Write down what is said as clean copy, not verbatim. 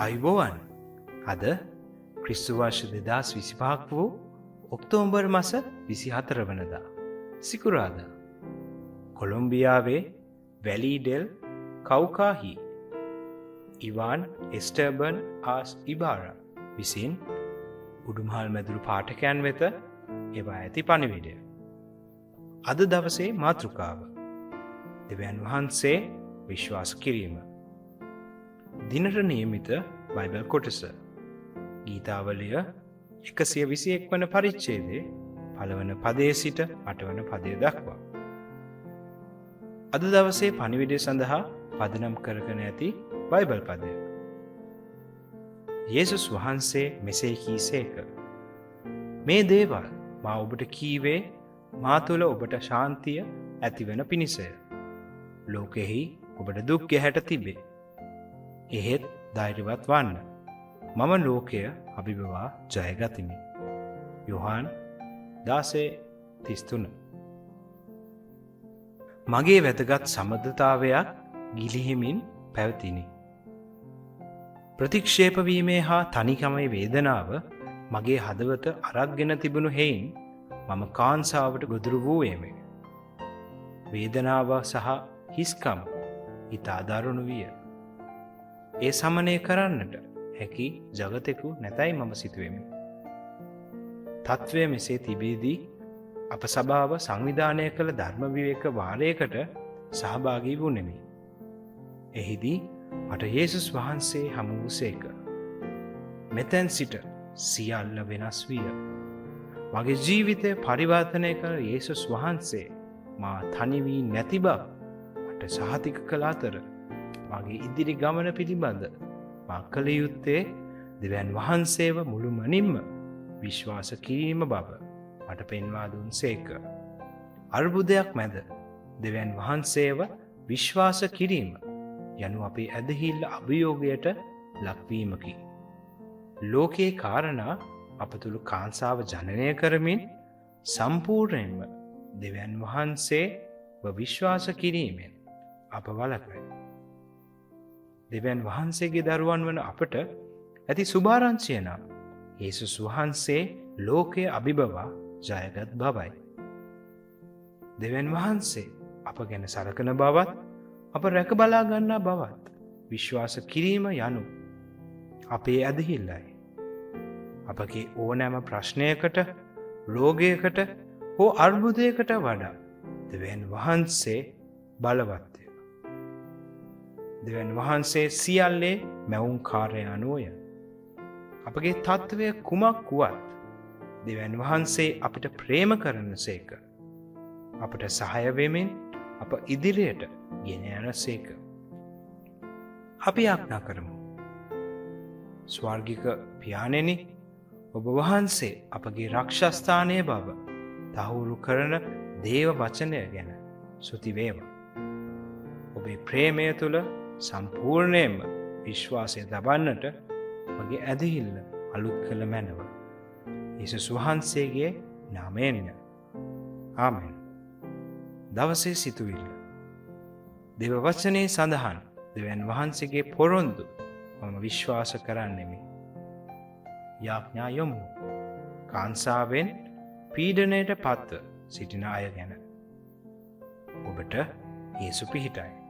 ආයුබෝවන්. අද ක්‍රිස්තු වර්ෂ 2025 වූ ඔක්තෝබර් මාස 24 වනදා සිකුරාදා කොලොම්බියාවේ වැලි ඩෙල් කවුකාහි ඉවාන් එස්ටර්බන් ආස් ඉබාරා විසින් උඩුමහල් මැදුරු පාඨකයන් වෙත එවා ඇති පණිවිඩය. අද දවසේ මාතෘකාව දෙවියන් වහන්සේ විශ්වාස කිරීම. දිනට නියමිත බයිබල් කොටස ගීතාවලිය 121 වන පරිච්ඡේදයේ පළවන පදයේ සිට 8 වන පදය දක්වා. අද දවසේ පණිවිඩය සඳහා පදනම් කරගෙන ඇති බයිබල් පදය. යේසුස් වහන්සේ මෙසේ කීසේක. මේ දේවල් මා ඔබට කීවේ මා තුළ ඔබට ශාන්තිය ඇතිවන පිණිසය. ලෝකෙහි ඔබට දුක් ගැහැට තිබේ. එහෙත් ධෛර්යවත් වන්න. මම ලෝකය අභිබවා ජයගතිමි. යොහාන් 16:33. මගේ වැදගත් සම්බන්ධතාවයක් ගිලිහෙමින් පැවතිනි. ප්‍රතික්ෂේප වීමේ හා තනිකමේ වේදනාව මගේ හදවත අරක්ගෙන තිබුණු හේයින් මම කාන්සාවට ගොදුරු වූයේමි. වේදනාව සහ හිස්කම ඉතා දරුණු විය. ඒ සමනය කරන්නට හැකි ජගතෙකු නැතයි මම සිතුවෙමි. තත්ත්වය මෙසේ තිබේදී අප සභාව සංවිධානය කළ ධර්ම විවේක වාරයකට සහභාගී වුණෙමි. එහිදී මට යේසුස් වහන්සේ හමු වූසේක. මෙතැන් සිට සියල්ල වෙනස් විය. මගේ ජීවිතය පරිවර්තනය කළ යේසුස් වහන්සේ මා තනි වී නැති බව මට සහතික කළ අතර මගේ ඉදිරි ගමන පිළිබඳ මා කළ යුත්තේ දෙවියන් වහන්සේව මුළුමනින්ම විශ්වාස කිරීම බව මට පෙන්වා දුන්සේක. අර්බුදයක් මැද දෙවියන් වහන්සේව විශ්වාස කිරීම යනු අපේ ඇදහිල්ල අභියෝගයට ලක්වීමකි. ලෝකයේ කාරණා අප තුළ කාන්සාව ජනනය කරමින් සම්පූර්ණයෙන්ම දෙවියන් වහන්සේව විශ්වාස කිරීමෙන් අප වළක්වයි. දෙවියන් වහන්සේගේ දරුවන් වන අපට ඇති සුභාරංචිය නම් යේසුස් වහන්සේ ලෝකයේ අභිබවා ජයගත් බවයි. දෙවියන් වහන්සේ අප ගැන සලකන බවත් අප රැක බලා ගන්නා බවත් විශ්වාස කිරීම යනු අපේ ඇදහිල්ලයි. අපගේ ඕනෑම ප්‍රශ්නයකට, රෝගයකට හෝ අර්බුදයකට වඩා දෙවියන් වහන්සේ බලවත්ය. දෙවියන් වහන්සේ සියල්ලේ මැවුම් කාර්යයනුය. අපගේ තත්ත්වය කුමක් වුවත් දෙවියන් වහන්සේ අපිට ප්‍රේම කරනසේක. අපට සහාය වෙමින් අප ඉදිරියට ගෙන යනසේක. අපි යාඥා කරමු. ස්වර්ගික පියාණෙනි, ඔබ වහන්සේ අපගේ රක්ෂස්ථානයේ බව තහවුරු කරන දේව වචනය ගැන ස්තුති වේවා. ඔබේ ප්‍රේමය තුළ සම්පූර්ණයෙන්ම විශ්වාසය තබන්නට මගේ ඇදහිල්ල අලුත් කළ මැනව. යේසුස් වහන්සේගේ නාමයෙන්. ආමෙන්. දවසේ සිතුවිල්ල. දේව වචනේ සඳහන් දෙවියන් වහන්සේගේ පොරොන්දු මම විශ්වාස කරන්නෙමි. යාඥා යොමු. කාන්සාවෙන් පීඩනයට පත්ව සිටින අය ගැන. ඔබට යේසු පිහිටයි.